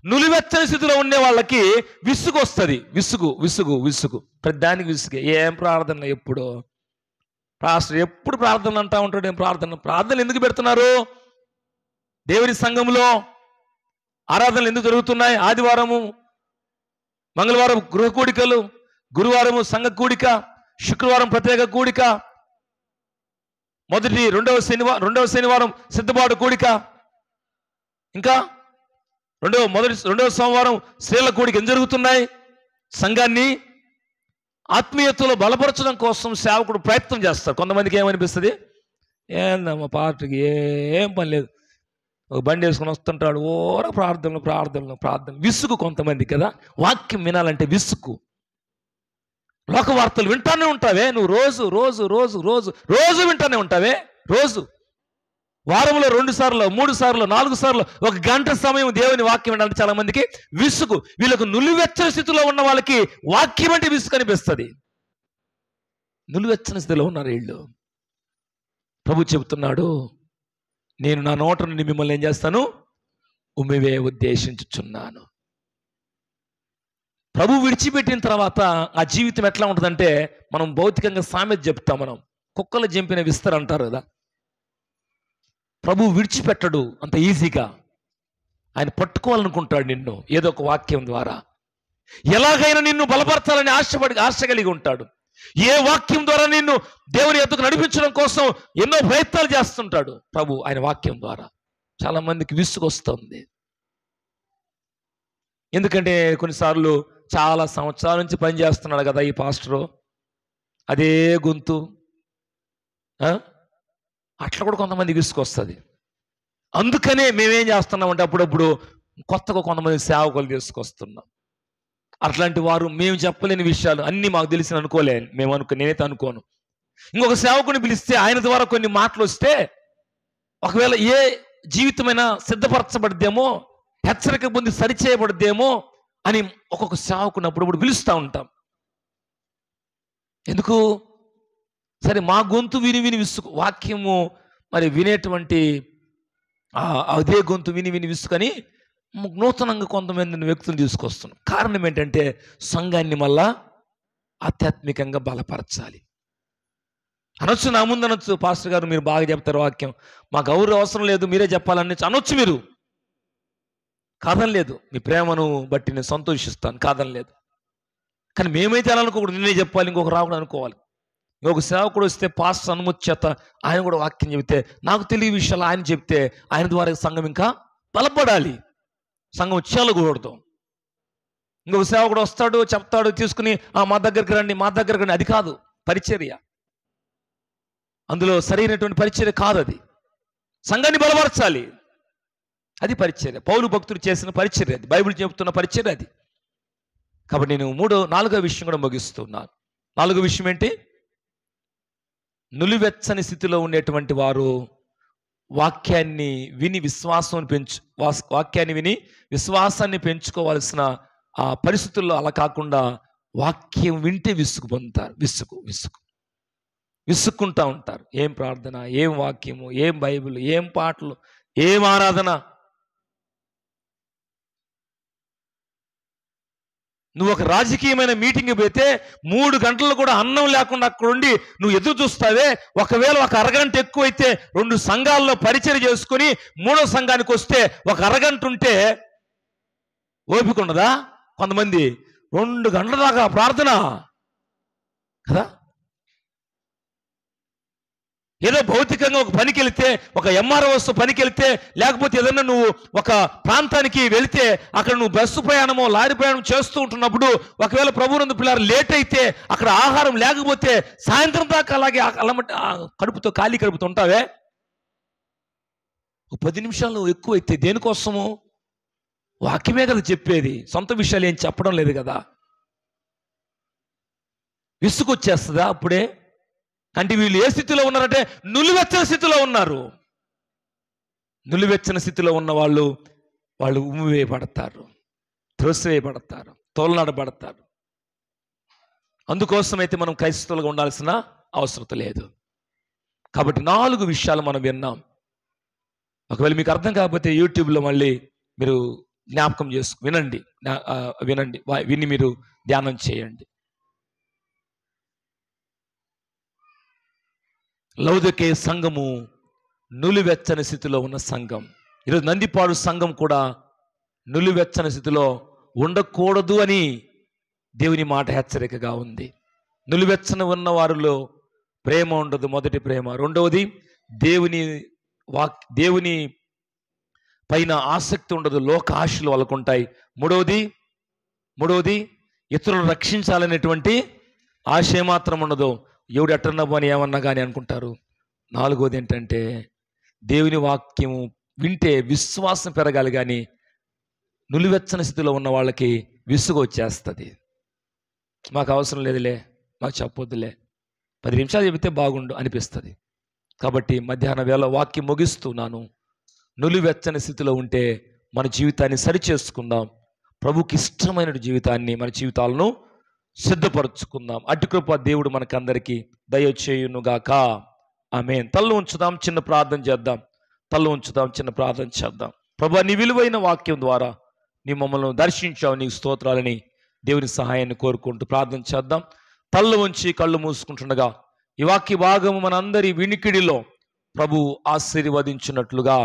నులివెచ్చని స్థితిలో ఉండే వాళ్ళకి విసుగు వస్తుంది. విసుగు ప్రతిదానికి విసుగే. ఏం ప్రార్థన, ఎప్పుడు ప్రార్థన అంటా ఉంటాడు. ఏం ప్రార్థనలు ఎందుకు పెడుతున్నారు? దేవుని సంఘంలో ఆరాధనలు ఎందుకు జరుగుతున్నాయి? ఆదివారము, మంగళవారం గృహ కూడికలు, గురువారము సంఘ కూడిక, శుక్రవారం ప్రత్యేక కూడిక, రెండవ శనివారం సిద్ధపాటు కూడిక, ఇంకా రెండవ సోమవారం స్త్రీల కూడిక. ఏం జరుగుతున్నాయి? సంఘాన్ని ఆత్మీయతలో బలపరచడం కోసం సేవకుడు ప్రయత్నం చేస్తారు. కొంతమందికి ఏమనిపిస్తుంది? ఏందమ్మా పార్టీకి ఏం పని లేదు, ఒక బండి వేసుకొని వస్తుంటాడు, ఓర ప్రార్థనలు. విసుగు కొంతమంది కదా. వాక్యం వినాలంటే విసుగు. లోక వార్తలు వింటానే ఉంటావే నువ్వు, రోజు వింటానే ఉంటావే. రోజు వారంలో 2 సార్లు 3 సార్లు 4 సార్లు 1 గంట సమయం దేవుని వాక్యం వినాలంటే చాలా మందికి విసుగు. వీళ్ళకు నులివెచ్చని స్థితిలో ఉన్న వాళ్ళకి వాక్యం అంటే విసుగు అనిపిస్తుంది. నులివెచ్చని స్థితిలో ఉన్నారు వీళ్ళు. ప్రభు చెబుతున్నాడు, నేను నా నోట నుండి మిమ్మల్ని ఏం చేస్తాను? ఉమ్మివే ఉద్దేశించుచున్నాను. ప్రభు విడిచిపెట్టిన తర్వాత ఆ జీవితం ఎట్లా ఉంటుందంటే, మనం భౌతికంగా సామెత చెప్తాం. మనం కుక్కలు జంపిన విస్తర్ అంటారు కదా. ప్రభు విడిచిపెట్టడు అంత ఈజీగా. ఆయన పట్టుకోవాలనుకుంటాడు నిన్ను ఏదో ఒక వాక్యం ద్వారా. ఎలాగైనా నిన్ను బలపరచాలని ఆశ కలిగి ఉంటాడు. ఏ వాక్యం ద్వారా నిన్ను దేవుని యొద్దకు నడిపించడం కోసం ఎన్నో ప్రయత్నాలు చేస్తుంటాడు ప్రభు ఆయన వాక్యం ద్వారా. చాలా మందికి విసుగు వస్తుంది. ఎందుకంటే కొన్నిసార్లు చాలా సంవత్సరాల నుంచి పనిచేస్తున్నాడు కదా ఈ పాస్టరు, అదే గొంతు. అట్లా కూడా కొంతమందికి విసుగు వస్తుంది. అందుకనే మేమేం చేస్తున్నామంటే అప్పుడప్పుడు కొత్తగా కొంతమంది సేవకులు తీసుకొస్తున్నాం. అట్లాంటి వారు మేము చెప్పలేని విషయాలు అన్నీ మాకు తెలిసిన అనుకోలేను. నేనైతే అనుకోను. ఇంకొక సేవకుని పిలిస్తే ఆయన ద్వారా కొన్ని మాటలు వస్తే ఒకవేళ ఏ జీవితమైనా సిద్ధపరచబడదేమో, హెచ్చరిక పొంది సరిచేయబడదేమో అని ఒక్కొక్క సేవకుని అప్పుడప్పుడు పిలుస్తూ ఉంటాం. ఎందుకు? సరే మా గొంతు విని విసుగు, వాక్యము మరి వినేటువంటి అదే గొంతు విని విసుకొని నూతనంగా కొంతమందిని వ్యక్తులు తీసుకొస్తున్నాం. కారణం ఏంటంటే సంఘాన్ని మళ్ళా ఆధ్యాత్మికంగా బలపరచాలి. అనొచ్చు, నా ముందు అనొచ్చు, పాస్టర్ గారు మీరు బాగా చెప్తారు వాక్యం, మాకు ఎవరు అవసరం లేదు, మీరే చెప్పాలని అనొచ్చు మీరు. కాదనలేదు, మీ ప్రేమను బట్టి నేను సంతోషిస్తాను, కాదనలేదు. కానీ మేమైతే అలా అనుకోకూడదు, నేనే చెప్పాలి, ఇంకొక రాకుండా అనుకోవాలి. ఇంకొక సేవకుడు వస్తే పాస్టర్ అనుమతి చేత ఆయన కూడా వాక్యం చెబితే, నాకు తెలియ విషయాలు ఆయన చెప్తే ఆయన ద్వారా సంఘం ఇంకా బలపడాలి, సంఘం వచ్చేలకూడదు. ఇంకొక సేవకుడు వస్తాడు, చెప్తాడు, తీసుకుని మా దగ్గరికి రండి, మా దగ్గరికి రండి, అది కాదు పరిచర్య. అందులో సరైనటువంటి పరిచర్య కాదు అది. సంఘాన్ని బలపరచాలి, అది పరిచర్య. పౌలు భక్తుడు చేసిన పరిచర్య అది, బైబిల్ చెబుతున్న పరిచర్య అది. కాబట్టి నేను నాలుగో విషయం కూడా ముగిస్తున్నాను. నాలుగో విషయం ఏంటి? నులివెచ్చని స్థితిలో ఉండేటువంటి వారు వాక్యాన్ని విని విశ్వాసాన్ని పెంచుకోవాల్సిన ఆ పరిస్థితుల్లో అలా కాకుండా వాక్యం వింటే విసుగు పొందుతారు. విసుక్కుంటా ఉంటారు. ఏం ప్రార్థన, ఏం వాక్యము, ఏం బైబిల్, ఏం పాటలు, ఏం ఆరాధన. నువ్వు ఒక రాజకీయమైన మీటింగ్ పోతే 3 గంటలు కూడా అన్నం లేకుండా అక్కడ ఉండి నువ్వు ఎదురు చూస్తావే. ఒకవేళ ఒక అరగంట ఎక్కువైతే 2 సంఘాల్లో పరిచయం చేసుకుని 3వ సంఘానికి వస్తే ఒక అరగంట ఉంటే ఓపిక ఉండదా? కొంతమంది 2 గంటల దాకా ప్రార్థన కదా. ఏదో భౌతికంగా ఒక పనికి వెళితే, ఒక ఎంఆర్ఓస్ పనికి వెళితే, లేకపోతే ఏదన్నా నువ్వు ఒక ప్రాంతానికి వెళితే అక్కడ నువ్వు బస్సు ప్రయాణమో లారీ ప్రయాణం చేస్తూ ఉంటున్నప్పుడు ఒకవేళ ప్రభువునందు పిల్లలు లేట్ అయితే, అక్కడ ఆహారం లేకపోతే సాయంత్రం దాకా అలాగే కడుపుతో ఖాళీ కడుపుతో ఉంటావే. ఒక 10 నిమిషాలు ఎక్కువైతే దేనికోసము? వాక్యమే కదా చెప్పేది, సొంత విషయాలు ఏం చెప్పడం లేదు కదా. విసుగొచ్చేస్తుందా అప్పుడే? అంటే వీళ్ళు ఏ స్థితిలో ఉన్నారంటే నులివెచ్చని స్థితిలో ఉన్నారు. నులివెచ్చని స్థితిలో ఉన్న వాళ్ళు ఉమ్మివేయబడతారు, త్రోసివేయబడతారు, తోలనాడబడతారు. అందుకోసమైతే మనం క్రైస్తవులుగా ఉండాల్సిన అవసరం లేదు. కాబట్టి 4 విషయాలు మనం విన్నాం. ఒకవేళ మీకు అర్థం కాకపోతే యూట్యూబ్లో మళ్ళీ మీరు జ్ఞాపకం వినండి, విని మీరు ధ్యానం చేయండి. లౌదికే సంఘము నులివెచ్చని స్థితిలో ఉన్న సంఘం. ఈరోజు నందిపాడు సంఘం కూడా నులివెచ్చని స్థితిలో ఉండకూడదు అని దేవుని మాట హెచ్చరికగా ఉంది. నులివెచ్చని ఉన్న వారిలో ప్రేమ ఉండదు, మొదటి ప్రేమ. రెండవది దేవుని పైన ఆసక్తి ఉండదు, లోక ఆశలు వాళ్ళకుంటాయి. మూడవది ఇతరులను రక్షించాలనేటువంటి ఆశ ఏమాత్రం ఉండదు. ఎవడు ఎట్టన్నా పోని ఏమన్నా కానీ అనుకుంటారు. 4వది ఏంటంటే దేవుని వాక్యము వింటే విశ్వాసం పెరగాలి, కానీ నులివెచ్చని స్థితిలో ఉన్న వాళ్ళకి విసుగు వచ్చేస్తుంది. మాకు అవసరం లేదులే, మాకు చెప్పొద్దులే, 10 నిమిషాలు చెబితే బాగుండు అనిపిస్తుంది. కాబట్టి మధ్యాహ్న వేళ వాక్యం ముగిస్తున్నాను. నులివెచ్చని స్థితిలో ఉంటే మన జీవితాన్ని సరిచేసుకుందాం. ప్రభుకి ఇష్టమైన జీవితాన్ని, మన జీవితాలను సిద్ధపరచుకుందాం. అటు కృప దేవుడు మనకందరికీ దయచేయునుగాక. ఆమేన్. తల్లు ఉంచుదాం, చిన్న ప్రార్థన చేద్దాం. ప్రభువా, నీ విలువైన వాక్యం ద్వారా నీ మమ్మల్ని దర్శించావు, నీ స్తోత్రాలని దేవుని సహాయాన్ని కోరుకుంటూ ప్రార్థన చేద్దాం. తల్లు ఉంచి కళ్ళు మూసుకుంటుండగా ఈ వాక్య భాగము మనందరి వినికిడిలో ప్రభు ఆశీర్వదించినట్లుగా